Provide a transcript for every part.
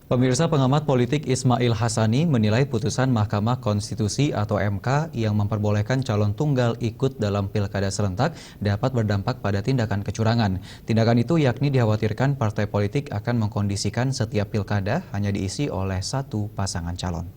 Pemirsa, pengamat politik Ismail Hassani menilai putusan Mahkamah Konstitusi atau MK yang memperbolehkan calon tunggal ikut dalam pilkada serentak dapat berdampak pada tindakan kecurangan. Tindakan itu yakni dikhawatirkan partai politik akan mengkondisikan setiap pilkada hanya diisi oleh satu pasangan calon.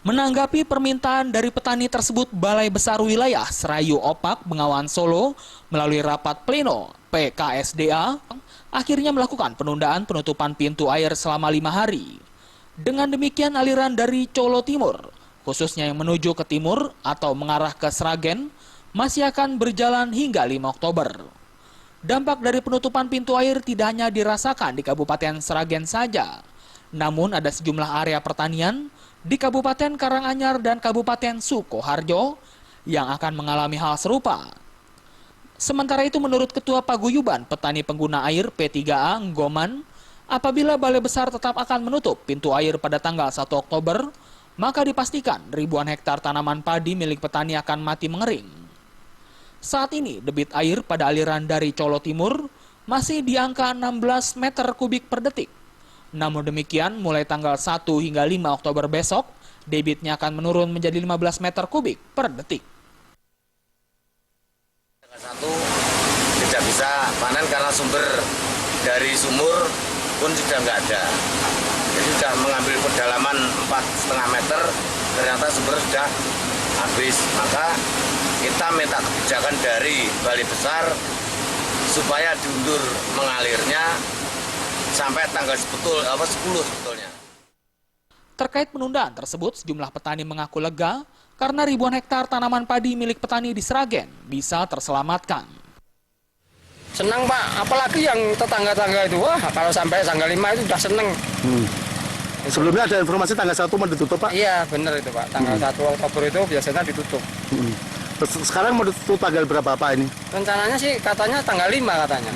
Menanggapi permintaan dari petani tersebut, Balai Besar Wilayah Serayu Opak, Bengawan Solo, melalui rapat pleno PKSDA, akhirnya melakukan penundaan penutupan pintu air selama 5 hari. Dengan demikian, aliran dari Colo Timur, khususnya yang menuju ke timur atau mengarah ke Sragen, masih akan berjalan hingga 5 Oktober. Dampak dari penutupan pintu air tidak hanya dirasakan di Kabupaten Sragen saja, namun ada sejumlah area pertanian di Kabupaten Karanganyar dan Kabupaten Sukoharjo yang akan mengalami hal serupa. Sementara itu, menurut Ketua Paguyuban Petani Pengguna Air P3A Nggoman, apabila Balai Besar tetap akan menutup pintu air pada tanggal 1 Oktober, maka dipastikan ribuan hektar tanaman padi milik petani akan mati mengering. Saat ini, debit air pada aliran dari Colo Timur masih di angka 16 meter kubik per detik. Namun demikian, mulai tanggal 1 hingga 5 Oktober besok, debitnya akan menurun menjadi 15 meter kubik per detik. Tanggal 1 tidak bisa panen karena sumber dari sumur pun sudah nggak ada. Jadi sudah mengambil kedalaman 4,5 meter, ternyata sumber sudah habis. Maka kita minta kebijakan dari Balai Besar supaya diundur mengalirnya sampai tanggal 10 sebetulnya. Terkait penundaan tersebut, sejumlah petani mengaku lega karena ribuan hektar tanaman padi milik petani di Sragen bisa terselamatkan. Senang Pak, apalagi yang tetangga-tangga itu, wah kalau sampai tanggal 5 itu sudah senang. Sebelumnya ada informasi tanggal 1 mau ditutup Pak? Iya benar itu Pak, tanggal 1 Oktober itu biasanya ditutup. Terus sekarang mau ditutup tanggal berapa Pak ini? Rencananya sih katanya tanggal 5 katanya.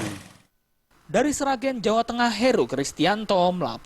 Dari Sragen, Jawa Tengah, Heru Kristianto melaporkan.